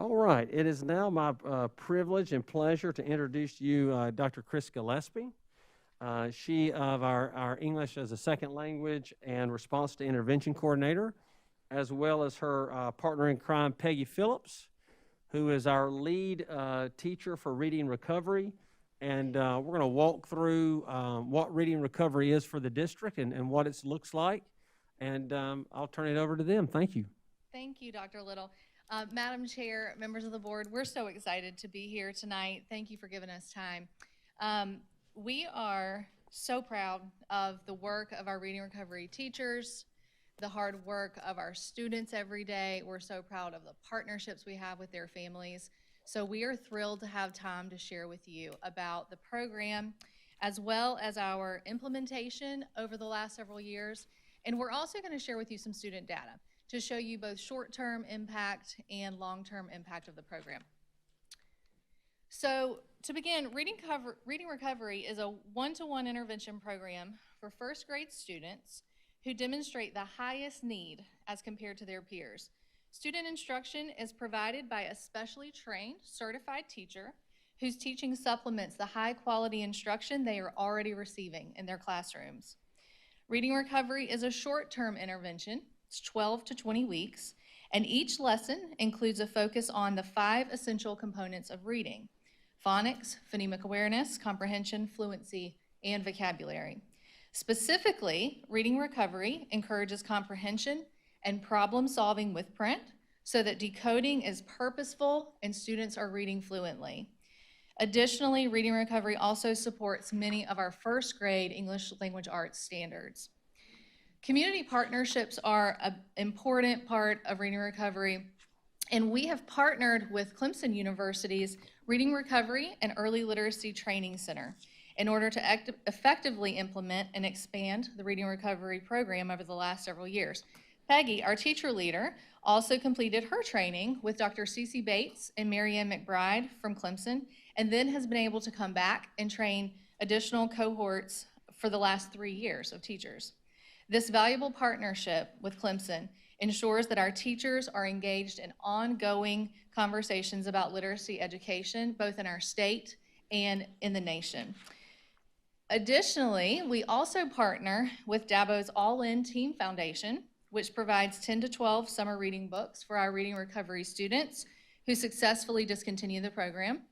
All right, it is now my privilege and pleasure to introduce to you Dr. Chris Gillespie. She of our English as a second language and response to intervention coordinator, as well as her partner in crime, Peggy Phillips, who is our lead teacher for reading recovery. And we're going to walk through what reading recovery is for the district and what it looks like. And I'll turn it over to them. Thank you. Thank you, Dr. Little. Madam Chair, members of the board, we're so excited to be here tonight. Thank you for giving us time. We are so proud of the work of our reading recovery teachers, the hard work of our students every day. We're so proud of the partnerships we have with their families. So we are thrilled to have time to share with you about the program, as well as our implementation over the last several years. And we're also going to share with you some student data to show you both short-term impact and long-term impact of the program. So to begin, Reading Recovery is a one-to-one intervention program for first grade students who demonstrate the highest need as compared to their peers. Student instruction is provided by a specially trained, certified teacher whose teaching supplements the high-quality instruction they are already receiving in their classrooms. Reading Recovery is a short-term intervention. It's 12 to 20 weeks, and each lesson includes a focus on the 5 essential components of reading: phonics, phonemic awareness, comprehension, fluency, and vocabulary. Specifically, Reading Recovery encourages comprehension and problem solving with print so that decoding is purposeful and students are reading fluently. Additionally, Reading Recovery also supports many of our first grade English language arts standards. Community partnerships are an important part of Reading Recovery, and we have partnered with Clemson University's Reading Recovery and Early Literacy Training Center in order to effectively implement and expand the Reading Recovery program over the last several years. Peggy, our teacher leader, also completed her training with Dr. Cece Bates and Marianne McBride from Clemson, and then has been able to come back and train additional cohorts for the last 3 years of teachers. This valuable partnership with Clemson ensures that our teachers are engaged in ongoing conversations about literacy education, both in our state and in the nation. Additionally, we also partner with Dabo's All-In Team Foundation, which provides 10 to 12 summer reading books for our Reading Recovery students who successfully discontinue the program.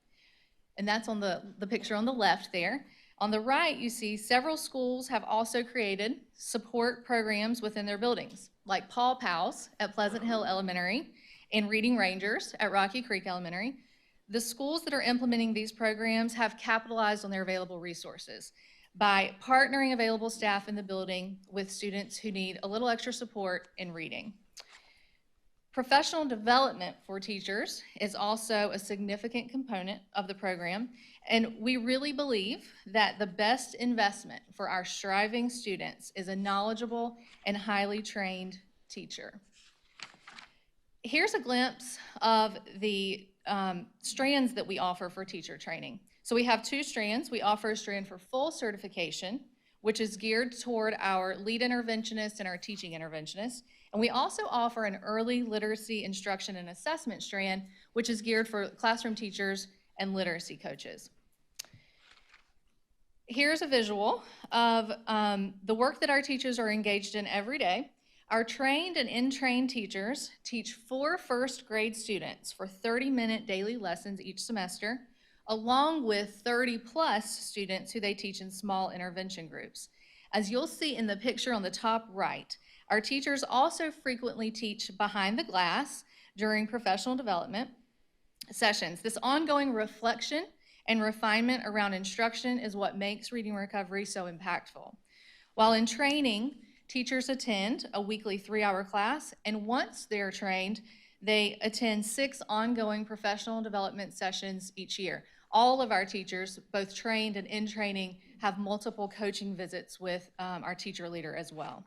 And that's on the picture on the left there. On the right, you see several schools have also created support programs within their buildings, like Paw Pals at Pleasant Hill Elementary and Reading Rangers at Rocky Creek Elementary. The schools that are implementing these programs have capitalized on their available resources by partnering available staff in the building with students who need a little extra support in reading. Professional development for teachers is also a significant component of the program, and we really believe that the best investment for our striving students is a knowledgeable and highly trained teacher. Here's a glimpse of the strands that we offer for teacher training. So we have 2 strands. We offer a strand for full certification, which is geared toward our lead interventionists and our teaching interventionists. And we also offer an early literacy instruction and assessment strand, which is geared for classroom teachers and literacy coaches. Here's a visual of the work that our teachers are engaged in every day. Our trained and in-trained teachers teach 4 first grade students for 30-minute daily lessons each semester, along with 30+ students who they teach in small intervention groups. As you'll see in the picture on the top right, our teachers also frequently teach behind the glass during professional development sessions. This ongoing reflection and refinement around instruction is what makes Reading Recovery so impactful. While in training, teachers attend a weekly 3-hour class, and once they're trained, they attend 6 ongoing professional development sessions each year. All of our teachers, both trained and in training, have multiple coaching visits with our teacher leader as well.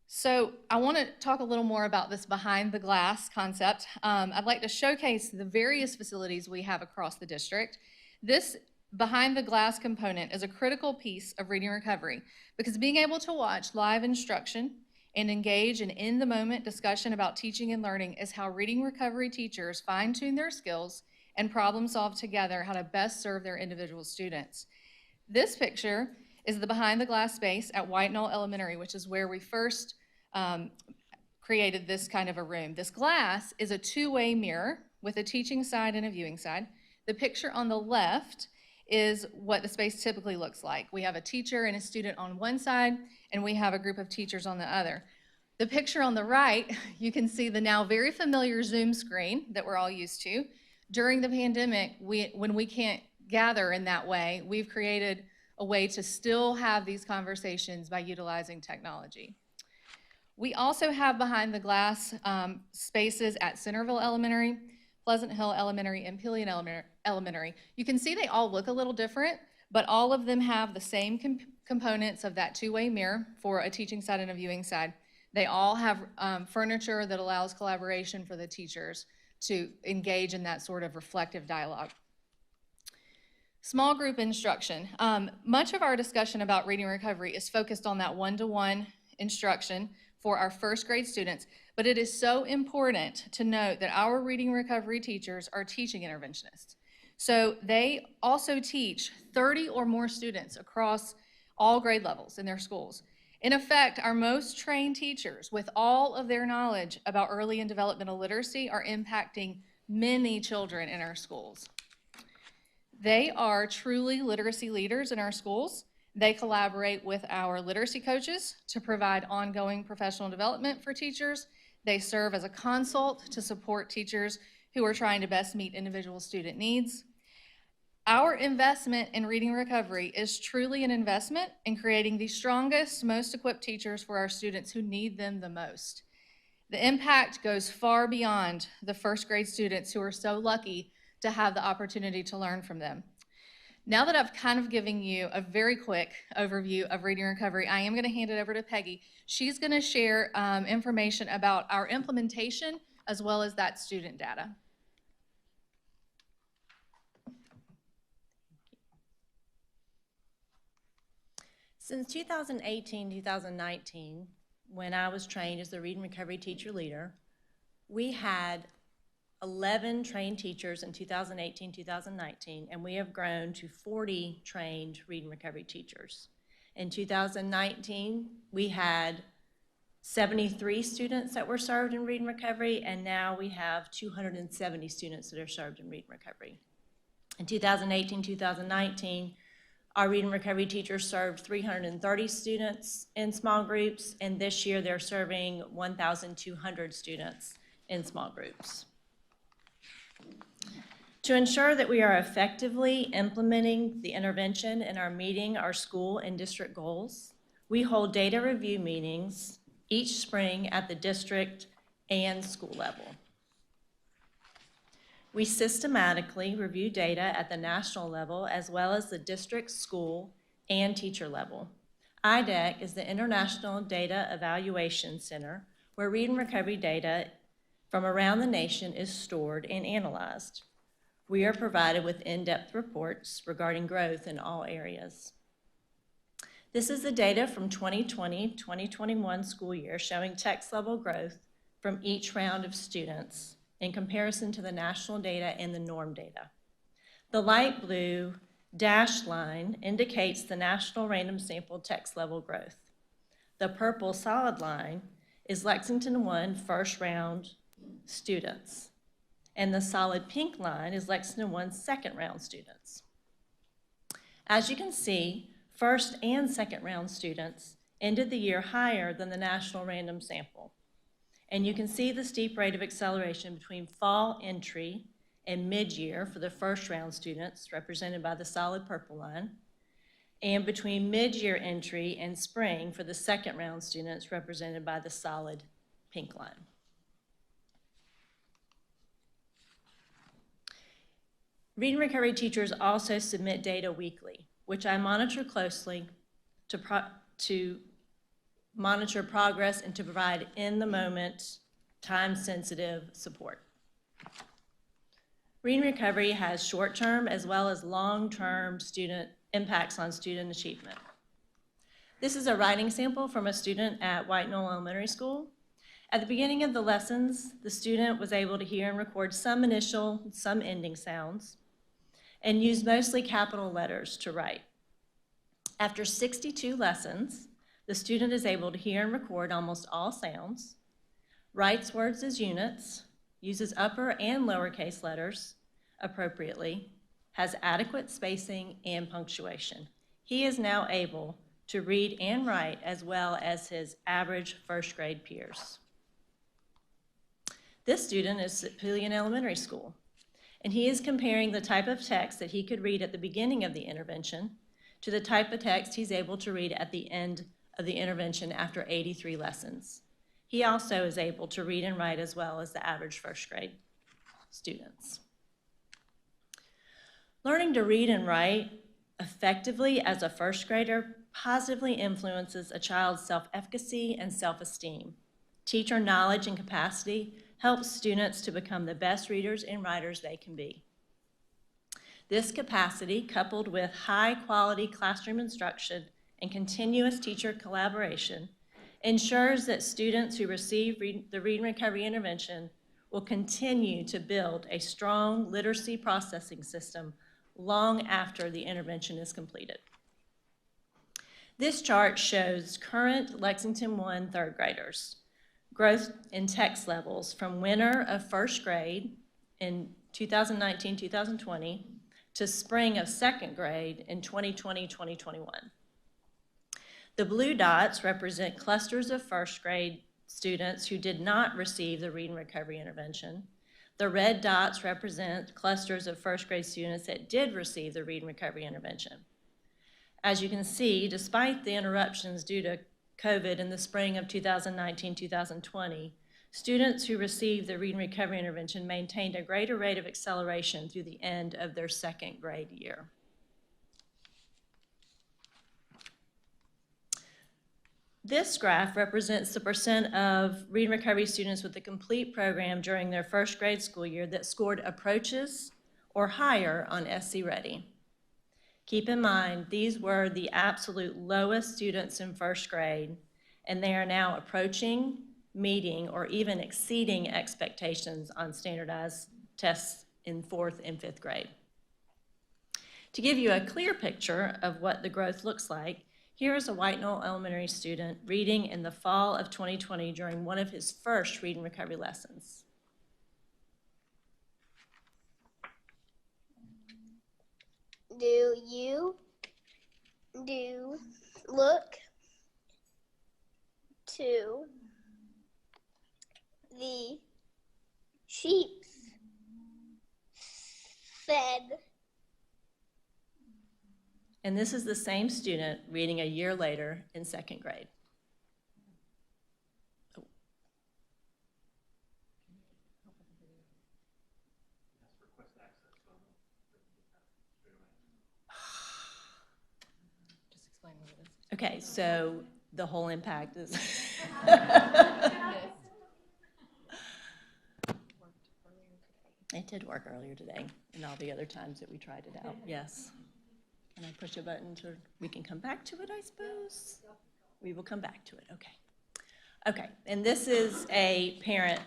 So I want to talk a little more about this behind the glass concept. I'd like to showcase the various facilities we have across the district. This behind the glass component is a critical piece of Reading Recovery because being able to watch live instruction and engage in in-the-moment discussion about teaching and learning is how reading recovery teachers fine-tune their skills and problem-solve together how to best serve their individual students. This picture is the behind-the-glass space at White Knoll Elementary, which is where we first created this kind of a room. This glass is a two-way mirror with a teaching side and a viewing side. The picture on the left is what the space typically looks like. We have a teacher and a student on one side, and we have a group of teachers on the other. The picture on the right, you can see the now very familiar Zoom screen that we're all used to. During the pandemic, when we can't gather in that way, we've created a way to still have these conversations by utilizing technology. We also have behind the glass spaces at Centerville Elementary, Pleasant Hill Elementary, and Pillion Elementary. You can see they all look a little different, but all of them have the same components of that two-way mirror for a teaching side and a viewing side. They all have furniture that allows collaboration for the teachers to engage in that sort of reflective dialogue. Small group instruction. Much of our discussion about reading recovery is focused on that one-to-one instruction for our first grade students, but it is so important to note that our reading recovery teachers are teaching interventionists. So they also teach 30 or more students across all grade levels in their schools. In effect, our most trained teachers, with all of their knowledge about early and developmental literacy, are impacting many children in our schools. They are truly literacy leaders in our schools. They collaborate with our literacy coaches to provide ongoing professional development for teachers. They serve as a consult to support teachers who are trying to best meet individual student needs. Our investment in reading recovery is truly an investment in creating the strongest, most equipped teachers for our students who need them the most. The impact goes far beyond the first grade students who are so lucky to have the opportunity to learn from them. Now that I've kind of given you a very quick overview of reading recovery, I am going to hand it over to Peggy. She's going to share information about our implementation as well as that student data. Since 2018-2019, when I was trained as the Reading Recovery Teacher Leader, we had 11 trained teachers in 2018-2019, and we have grown to 40 trained Reading Recovery teachers. In 2019, we had 73 students that were served in Reading Recovery, and now we have 270 students that are served in Reading Recovery. In 2018-2019, our Reading Recovery teachers served 330 students in small groups, and this year they're serving 1,200 students in small groups. To ensure that we are effectively implementing the intervention and are meeting our school and district goals, we hold data review meetings each spring at the district and school level. We systematically review data at the national level as well as the district, school, and teacher level. IDEC is the International Data Evaluation Center, where reading recovery data from around the nation is stored and analyzed. We are provided with in-depth reports regarding growth in all areas. This is the data from 2020-2021 school year showing text level growth from each round of students in comparison to the national data and the norm data. The light blue dashed line indicates the national random sample text level growth. The purple solid line is Lexington 1 first round students, and the solid pink line is Lexington 1 second round students. As you can see, first and second round students ended the year higher than the national random sample. And you can see the steep rate of acceleration between fall entry and mid-year for the first round students, represented by the solid purple line, and between mid-year entry and spring for the second round students, represented by the solid pink line. Reading recovery teachers also submit data weekly, which I monitor closely to monitor progress and to provide in-the-moment, time-sensitive support. Reading recovery has short-term as well as long-term student impacts on student achievement. This is a writing sample from a student at White Knoll Elementary School. At the beginning of the lessons, the student was able to hear and record some initial, some ending sounds, and use mostly capital letters to write. After 62 lessons, the student is able to hear and record almost all sounds, writes words as units, uses upper and lowercase letters appropriately, has adequate spacing and punctuation. He is now able to read and write as well as his average first grade peers. This student is at Pulliam Elementary School, and he is comparing the type of text that he could read at the beginning of the intervention to the type of text he's able to read at the end of the intervention after 83 lessons. He also is able to read and write as well as the average first grade students. Learning to read and write effectively as a first grader positively influences a child's self-efficacy and self-esteem. Teacher knowledge and capacity helps students to become the best readers and writers they can be. This capacity, coupled with high-quality classroom instruction and continuous teacher collaboration, ensures that students who receive the Read and Recovery intervention will continue to build a strong literacy processing system long after the intervention is completed. This chart shows current Lexington One third graders' growth in text levels from winter of first grade in 2019-2020 to spring of second grade in 2020-2021. The blue dots represent clusters of first grade students who did not receive the Read and Recovery intervention. The red dots represent clusters of first grade students that did receive the Read and Recovery intervention. As you can see, despite the interruptions due to COVID in the spring of 2019-2020, students who received the Read and Recovery intervention maintained a greater rate of acceleration through the end of their second grade year. This graph represents the percent of Read and Recovery students with a complete program during their first grade school year that scored approaches or higher on SC Ready. Keep in mind, these were the absolute lowest students in first grade, and they are now approaching, meeting, or even exceeding expectations on standardized tests in fourth and fifth grade. To give you a clear picture of what the growth looks like, here is a White Knoll Elementary student reading in the fall of 2020 during one of his first Read and Recovery lessons. Look to the sheep fed. And this is the same student reading a year later in second grade. Oh. Just explain what it is. Okay, so the whole impact is. It did work earlier today, and all the other times that we tried it out, yes. And I push a button to, we can come back to it, I suppose? We will come back to it, okay. Okay, and this is a parent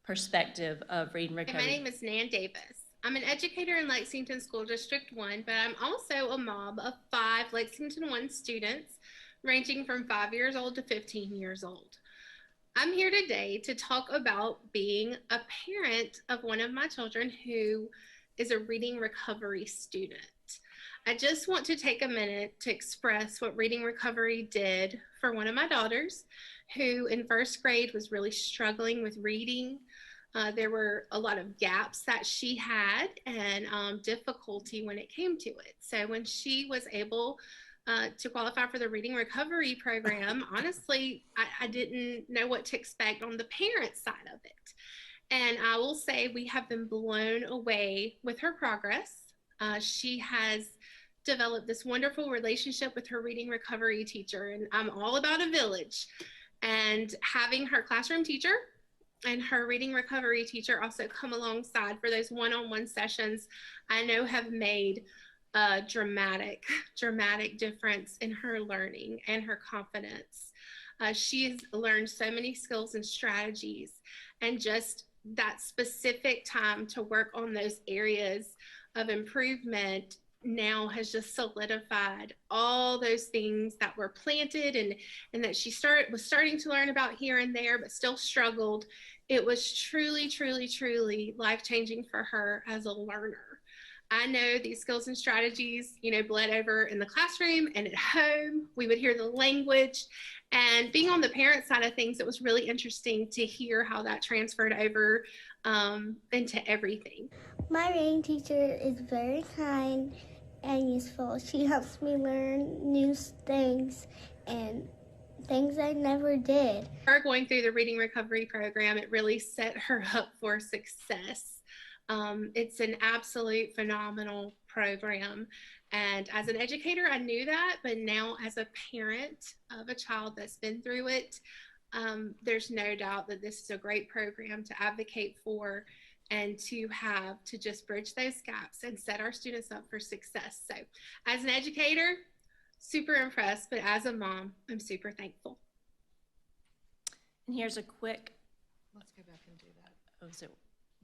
perspective of Read and Recovery. My name is Nan Davis. I'm an educator in Lexington School District One, but I'm also a mom of 5 Lexington One students, ranging from 5 years old to 15 years old. I'm here today to talk about being a parent of one of my children who is a reading recovery student. I just want to take a minute to express what reading recovery did for one of my daughters who in first grade was really struggling with reading. There were a lot of gaps that she had and difficulty when it came to it. So when she was able to qualify for the reading recovery program, honestly, I didn't know what to expect on the parent side of it. And I will say we have been blown away with her progress. She has developed this wonderful relationship with her reading recovery teacher, and I'm all about a village. And having her classroom teacher and her reading recovery teacher also come alongside for those one-on-one sessions, I know have made a dramatic difference in her learning and her confidence. She's learned so many skills and strategies, and just that specific time to work on those areas of improvement now has just solidified all those things that were planted and that she was starting to learn about here and there, but still struggled. It was truly life-changing for her as a learner. I know these skills and strategies, bled over in the classroom and at home. We would hear the language, and being on the parent side of things, it was really interesting to hear how that transferred over into everything. My reading teacher is very kind and useful. She helps me learn new things and things I never did. Her going through the reading recovery program, it really set her up for success. It's an absolute phenomenal program. And as an educator, I knew that, but now as a parent of a child that's been through it, there's no doubt that this is a great program to advocate for and to have to just bridge those gaps and set our students up for success. So as an educator, super impressed, but as a mom, I'm super thankful. And here's a quick, Let's go back and do that. oh, so,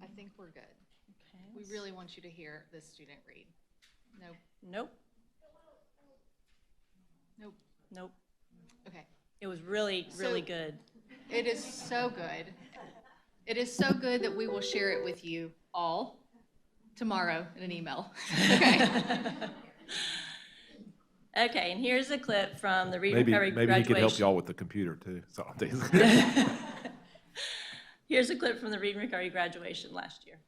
I think we're good. okay. We really want you to hear this student read. Nope. Nope, Nope. nope. Okay. It was really good. It is so good. It is so good that we will share it with you all tomorrow in an email. Okay. Okay, and here's a clip from the Read Maybe Recovery he graduation. could help y'all with the computer too. So I'm teasing. Here's a clip from the Read Recovery graduation last year.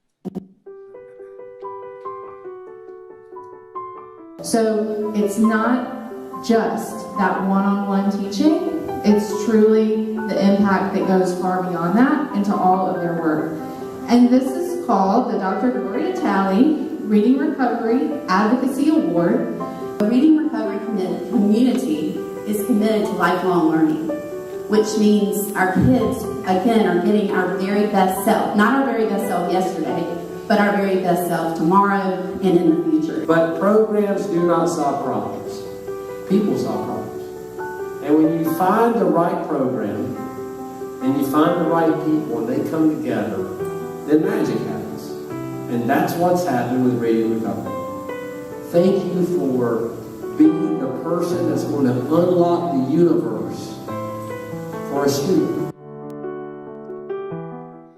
So it's not just that one-on-one teaching, it's truly the impact that goes far beyond that into all of their work. And this is called the Dr. Gloria Talley Reading Recovery Advocacy Award. The Reading Recovery community is committed to lifelong learning, which means our kids, again, are getting our very best self. Not our very best self yesterday, but our very best self tomorrow and in the future. But programs do not solve problems. People solve problems. And when you find the right program, and you find the right people, and they come together, then magic happens. And that's what's happening with Reading Recovery. Thank you for being the person that's going to unlock the universe for a student.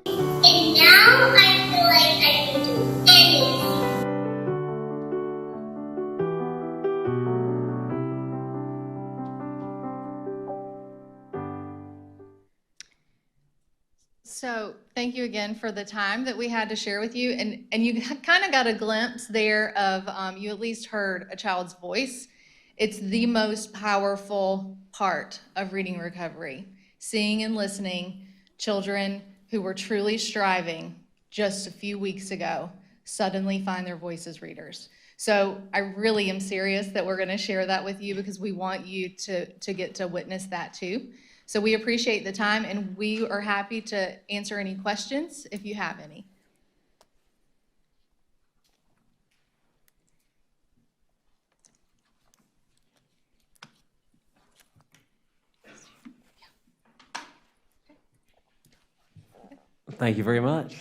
And now I feel like I can do anything. So thank you again for the time that we had to share with you. And you kind of got a glimpse there of, you at least heard a child's voice. It's the most powerful part of reading recovery. Seeing and listening children who were truly striving just a few weeks ago suddenly find their voice as readers. So I really am serious that we're going to share that with you because we want you to get to witness that too. So we appreciate the time, and we are happy to answer any questions if you have any. Thank you very much.